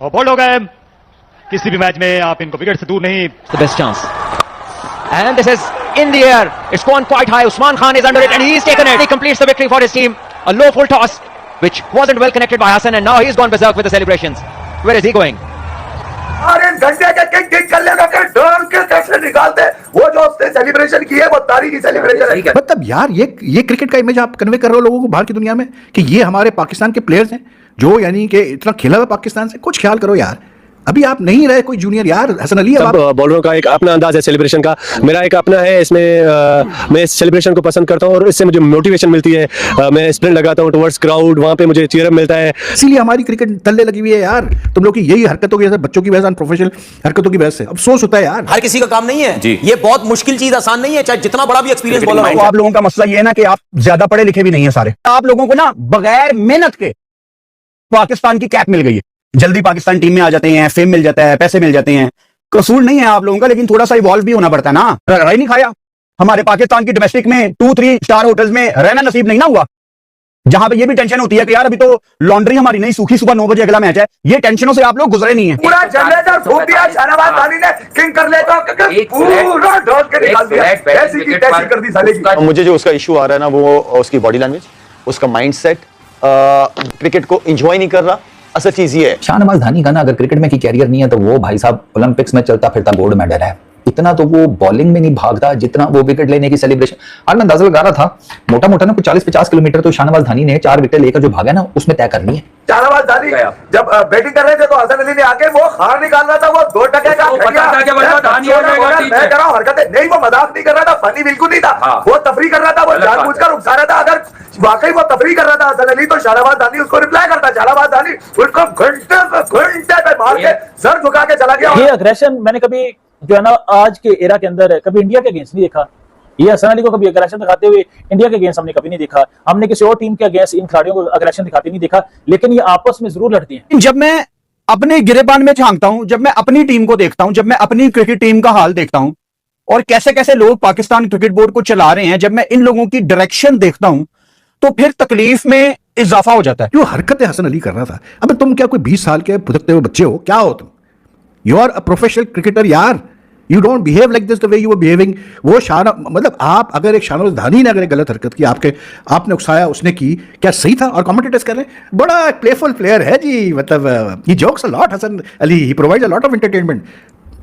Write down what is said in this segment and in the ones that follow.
और बोल्ड हो गए। किसी भी मैच में आप इनको विकेट से दूर नहीं। The best chance. And this is in the air. It's gone quite high. Usman Khan is under it and he's taken it. He completes the victory for his team. A low full toss, which wasn't well connected by Hassan, and now he's gone berserk with the celebrations. Where is he going? अरे घंटे के kick कर लेगा कि डर के कैसे निकालते वो जो उसने सेलिब्रेशन की है वो तारीखी सेलिब्रेशन है। मतलब यार ये क्रिकेट का इमेज आप कन्वे कर रहे हो लोगों को बाहर की दुनिया में कि ये हमारे पाकिस्तान के प्लेयर्स हैं जो यानी कि इतना खेला हुआ पाकिस्तान से। कुछ ख्याल करो यार, अभी आप नहीं रहे कोई जूनियर यार। हसन अली सब बॉलरों का एक अपना अंदाज है सेलिब्रेशन का, मेरा एक अपना है। इसमें मैं इस सेलिब्रेशन को पसंद करता हूं और इससे मुझे मोटिवेशन मिलती है। मैं स्प्रिंट लगाता हूं टुवर्ड्स क्राउड, वहां पे मुझे चीयर अप मिलता है। इसीलिए हमारी क्रिकेट तल्ले लगी हुई है यार तुम लोग की यही हरकतों की वजह से, बच्चों की वजह से, प्रोफेशनल हरकतों की वजह से। अफसोस होता है यार। हर किसी का काम नहीं है ये, बहुत मुश्किल चीज, आसान नहीं है, चाहे जितना बड़ा भी एक्सपीरियंस बॉलर हो। आप लोगों का मसला ये है ना कि आप ज्यादा पढ़े लिखे भी नहीं है सारे। आप लोगों को ना बगैर मेहनत के पाकिस्तान की कैप मिल गई है, जल्दी पाकिस्तान टीम में आ जाते हैं, फेम मिल जाता है, पैसे मिल जाते हैं। कसूर नहीं है आप लोगों का, लेकिन थोड़ा सा इवॉल्व भी होना पड़ता है ना। रह नहीं खाया हमारे पाकिस्तान की डोमेस्टिक में 2-3 स्टार होटल्स में रहना नसीब नहीं ना हुआ, जहां पे ये भी टेंशन होती है कि यार अभी तो लॉन्ड्री हमारी नहीं सूखी, सुबह 9 बजे अगला मैच है। ये टेंशनों से आप लोग गुजरे नहीं है। पूरा जनरेटर फूक दिया शाहनवाज अली ने, किंग कर ले तो पूरा डॉट के निकाल दिया, ऐसी की तैसी कर दी साले की। मुझे जो उसका इशू आ रहा है ना वो उसकी बॉडी लैंग्वेज, उसका माइंडसेट, क्रिकेट को एंजॉय नहीं कर रहा। असल चीज ये है, शाहनवाज धानी का ना अगर क्रिकेट में की कैरियर नहीं है तो वो भाई साहब ओलंपिक्स में चलता फिरता गोल्ड मेडल है। इतना तो वो बॉलिंग में नहीं भागता जितना वो विकेट लेने की सेलिब्रेशन। आज मैं अंदाजा लगा रहा था मोटा मोटा ना कुछ 40-50 किलोमीटर तो शाहनवाज धानी ने 4 विकेट लेकर जो भागा ना उसमें तय करनी है। शाहनवाज धानी जब बैटिंग कर रहे थे तो हसन अली ने आके वो हार निकाल रहा था, वो 2 टके का मैं कर रहा हूं हरकतें नहीं, वो मजाक नहीं कर रहा था, फनी बिल्कुल नहीं था, वो तफरी कर रहा था, वो जानबूझकर उकसा रहा था। अगर वाकई वो तफरी कर रहा था हसन अली तो शाहनवाज धानी उसको रिप्लाई करता। शाहनवाज धानी उसको घंटे पे मार के सर झुका के चला गया। ये अग्रेशन मैंने कभी जो है ना आज के एरा के अंदर कभी इंडिया के अगेंस्ट नहीं देखा। ये हसन अली को कभी अग्रेशन दिखाते हुए इंडिया के अगेंस्ट हमने कभी नहीं देखा। हमने किसी और टीम के अगेंस्ट इन खिलाड़ियों को अग्रेशन दिखाते नहीं देखा, लेकिन ये आपस में जरूर लड़ती हैं। जब मैं अपने गिरेबान में झांकता हूं, जब मैं अपनी टीम को देखता हूं, जब मैं अपनी क्रिकेट टीम का हाल देखता हूं और कैसे कैसे लोग पाकिस्तान क्रिकेट बोर्ड को चला रहे हैं, जब मैं इन लोगों की डायरेक्शन देखता हूं तो फिर तकलीफ में इजाफा हो जाता है। जो हरकतें हसन अली कर रहा था, अब तुम क्या कोई 20 साल के फुदकते हुए बच्चे हो? क्या हो तुम? You are a professional cricketer यार, you don't behave like this the way you were behaving. वो मतलब आप अगर एक शाहनवाज धानी ने अगर एक गलत हरकत की, आपने उकसाया, उसने की, क्या सही था? और कमेंटेटर्स कह रहे हैं बड़ा प्लेफुल प्लेयर है जी, मतलब he jokes a lot Hasan Ali, he provides a lot of entertainment.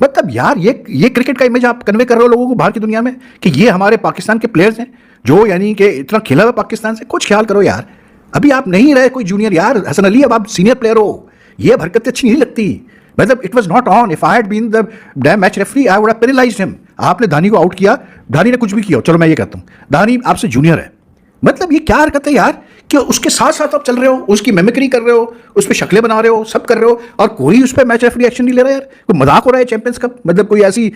मतलब यार ये क्रिकेट का इमेज आप कन्वे कर रहे हो लोगों को बाहर की दुनिया में कि ये हमारे पाकिस्तान के प्लेयर्स हैं जो यानी कि इतना खेला हुआ पाकिस्तान से। कुछ ख्याल करो यार, अभी आप नहीं रहे कोई जूनियर यार। हसन अली अब आप सीनियर प्लेयर हो, ये हरकतें अच्छी नहीं लगती। मतलब it was not on. If I had been the damn match referee I would have penalised him. आपने धानी को आउट किया, धानी ने कुछ भी किया, चलो मैं ये कहता हूँ धानी आपसे जूनियर है। मतलब ये क्या हरकत है यार कि उसके साथ साथ आप चल रहे हो, उसकी मेमिक्री कर रहे हो, उस पर शक्लें बना रहे हो, सब कर रहे हो और कोई उस पर मैच रेफरी एक्शन नहीं ले रहा यार। कोई मजाक हो रहा है चैंपियंस कप, मतलब कोई ऐसी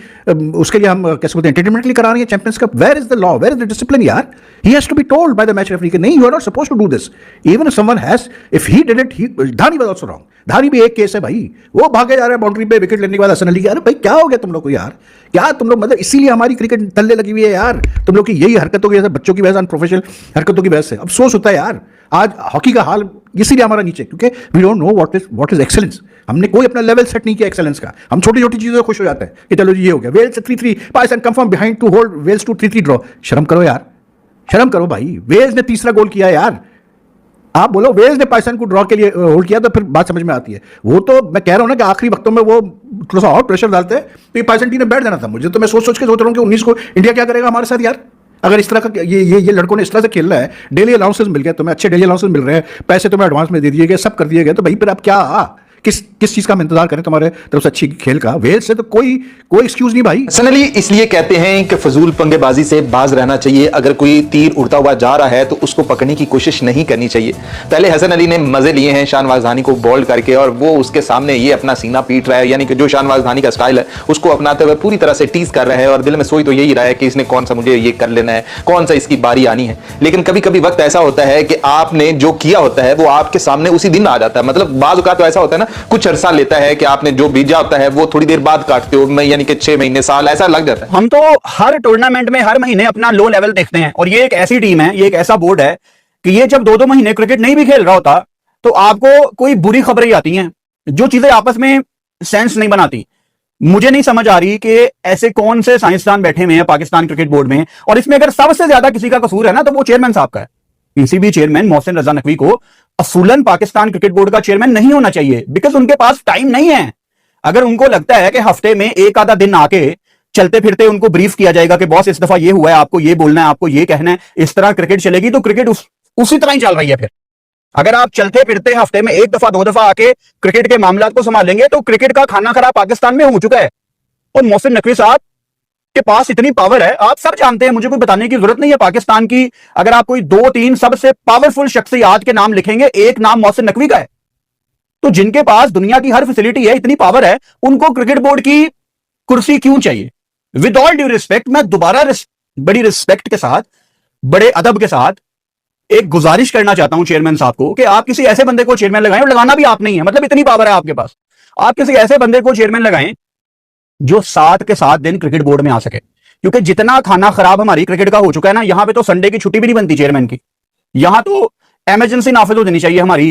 उसके लिए हम कैसे बोलते हैं एंटरटेनमेंट के लिए करा रही है champions cup. Where is the law, where is the discipline यार? He has to be told by the match referee कि नहीं, you are not supposed to do this. Even if someone has, if he did it, Dhani was also wrong. Dhani भी एक case है भाई, वो भागे जा रहे हैं बाउंड्री पे विकेट लेने के बाद हसन अली की। अरे भाई क्या हो गया तुम लोग को यार? क्या तुम लोग, मतलब इसीलिए हमारी क्रिकेट तल्ले लगी हुई है यार तुम लोग की यही हरकतों की वजह से, बच्चों की वजह से, प्रोफेशनल हरकतों की वजह से। अफसोस होता है यार। आज हॉकी का हाल इसीलिए हमारा नीचे, क्योंकि we don't know what is excellence. हमने कोई अपना लेवल सेट नहीं किया एक्सेलेंस का। हम छोटी छोटी चीजों से खुश हो जाते हैं कि चलो जी ये हो गया, Wales 3-3 Pakistan come from behind to hold Wales to 3-3 draw. शर्म करो यार, शर्म करो भाई। वेल्स ने तीसरा गोल किया यार, आप बोलो वेल्स ने पाकिस्तान को ड्रॉ के लिए होल्ड किया तो फिर बात समझ में आती है। वो तो मैं कह रहा हूं ना कि आखिरी वक्तों में वो थोड़ा सा और प्रेशर डालते हैं तो ये पाकिस्तान टीम ने बैठ जाना था। मुझे तो मैं सोच के सोच रहा हूँ कि 19 को इंडिया क्या करेगा हमारे साथ यार, अगर इस तरह का ये लड़कों ने इस तरह से खेलना है। डेली अलाउंसेस मिल गए तुम्हें, अच्छे डेली अलाउंसेस मिल रहे हैं, पैसे तुम्हें एडवांस में दे दिए गए, सब कर दिए गए, तो भाई फिर आप क्या किस चीज का हम इंतजार करें तुम्हारे तरफ से अच्छी खेल का? वेल्स से तो कोई एक्सक्यूज नहीं भाई। हसन अली इसलिए कहते हैं कि फजूल पंगेबाजी से बाज रहना चाहिए। अगर कोई तीर उड़ता हुआ जा रहा है तो उसको पकड़ने की कोशिश नहीं करनी चाहिए। पहले हसन अली ने मजे लिए हैं शाहनवाज धानी को बोल्ड करके और वो उसके सामने ये अपना सीना पीट रहा है, यानी कि जो शाहनवाज धानी का स्टाइल है उसको अपनाते हुए पूरी तरह से टीज कर रहा है और दिल में सोच तो यही रहा है कि इसने कौन सा मुझे ये कर लेना है, कौन सा इसकी बारी आनी है। लेकिन कभी कभी वक्त ऐसा होता है कि आपने जो किया होता है वो आपके सामने उसी दिन आ जाता है। मतलब बाज़ औक़ात तो ऐसा होता है ना, कुछ अरसा लेता है कि आपने जो बीजा होता है वो थोड़ी देर बाद काटते हो, यानी कि 6 महीने साल ऐसा लग जाता है। हम तो हर टूर्नामेंट में हर महीने अपना लो लेवल देखते हैं और ये एक ऐसी टीम है, ये एक ऐसा बोर्ड है कि ये जब 2-2 महीने क्रिकेट नहीं भी खेल रहा होता तो आपको कोई बुरी खबरें आती हैं जो चीजें आपस में सेंस नहीं बनाती। मुझे नहीं समझ आ रही कि ऐसे कौन से साइंसदान बैठे हुए हैं पाकिस्तान क्रिकेट बोर्ड में, और इसमें अगर सबसे ज्यादा किसी का कसूर है ना तो वो चेयरमैन साहब का है। पीसीबी चेयरमैन मोहसिन रजा नकवी को असूलन पाकिस्तान क्रिकेट बोर्ड का चेयरमैन नहीं होना चाहिए, बिकॉज उनके पास टाइम नहीं है। अगर उनको लगता है कि हफ्ते में एक आधा दिन आके चलते फिरते उनको ब्रीफ किया जाएगा कि बॉस इस दफा ये हुआ है, आपको ये बोलना है, आपको ये कहना है, इस तरह क्रिकेट चलेगी, तो क्रिकेट उसी तरह ही चल रही है। फिर अगर आप चलते फिरते हफ्ते में एक दफा दो दफा आके क्रिकेट के मामला को संभालेंगे तो क्रिकेट का खाना खराब पाकिस्तान में हो चुका है। और मोहसिन नकवी साहब के पास इतनी पावर है, आप सब जानते हैं, मुझे कोई बताने की जरूरत नहीं है पाकिस्तान की। अगर आप कोई 2-3 सबसे पावरफुल शख्सियत के नाम लिखेंगे, एक नाम मोहसिन नकवी का है। तो जिनके पास दुनिया की हर फैसिलिटी है, इतनी पावर है, उनको क्रिकेट बोर्ड की कुर्सी क्यों चाहिए? विद ऑल ड्यू रिस्पेक्ट, मैं दोबारा बड़ी रिस्पेक्ट के साथ, बड़े अदब के साथ एक गुजारिश करना चाहता हूं चेयरमैन साहब को कि आप किसी ऐसे बंदे को चेयरमैन लगाएं, और लगाना भी आप नहीं है, मतलब इतनी पावर है आपके पास, आप किसी ऐसे बंदे को चेयरमैन लगाएं जो 7 के 7 दिन क्रिकेट बोर्ड में आ सके। क्योंकि जितना खाना खराब हमारी क्रिकेट का हो चुका है ना, यहां पे तो संडे की छुट्टी भी नहीं बनती चेयरमैन की। यहां तो इमरजेंसी नाफिज हो जानी चाहिए हमारी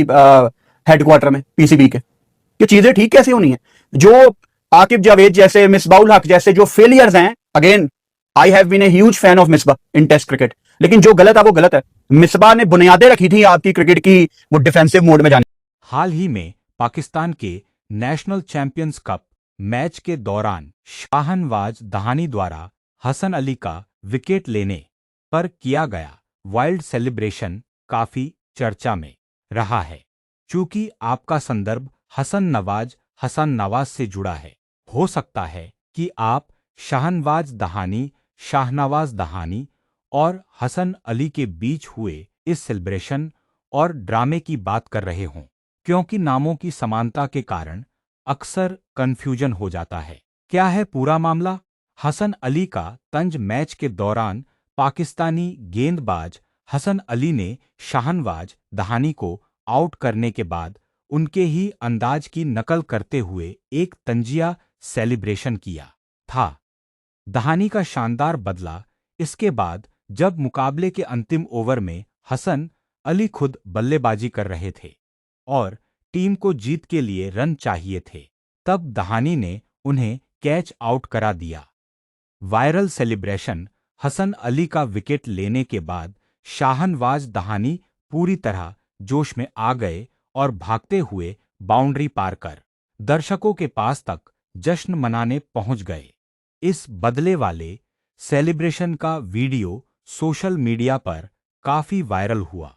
हेडक्वार्टर में पीसीबी के, कि चीजें ठीक कैसे होनी है। जो आकिब जावेद जैसे, मिसबाउल हक जैसे जो फेलियर्स हैं, again I have been a huge fan of Misbah in test cricket, लेकिन जो गलत है वो गलत है। मिसबा ने बुनियादें रखी थी आपकी क्रिकेट की वो डिफेंसिव मोड में जाने। हाल ही में पाकिस्तान के नेशनल चैंपियंस कप मैच के दौरान शाहनवाज दहानी द्वारा हसन अली का विकेट लेने पर किया गया वाइल्ड सेलिब्रेशन काफी चर्चा में रहा है। चूंकि आपका संदर्भ हसन नवाज से जुड़ा है, हो सकता है कि आप शाहनवाज दहानी और हसन अली के बीच हुए इस सेलिब्रेशन और ड्रामे की बात कर रहे हों, क्योंकि नामों की समानता के कारण अक्सर कंफ्यूजन हो जाता है। क्या है पूरा मामला? हसन अली का तंज मैच के दौरान पाकिस्तानी गेंदबाज हसन अली ने शाहनवाज दहानी को आउट करने के बाद उनके ही अंदाज की नकल करते हुए एक तंजिया सेलिब्रेशन किया था। दहानी का शानदार बदला इसके बाद जब मुकाबले के अंतिम ओवर में हसन अली खुद बल्लेबाजी कर रहे थे और टीम को जीत के लिए रन चाहिए थे, तब दहानी ने उन्हें कैच आउट करा दिया। वायरल सेलिब्रेशन हसन अली का विकेट लेने के बाद शाहनवाज दहानी पूरी तरह जोश में आ गए और भागते हुए बाउंड्री पार कर दर्शकों के पास तक जश्न मनाने पहुंच गए। इस बदले वाले सेलिब्रेशन का वीडियो सोशल मीडिया पर काफी वायरल हुआ।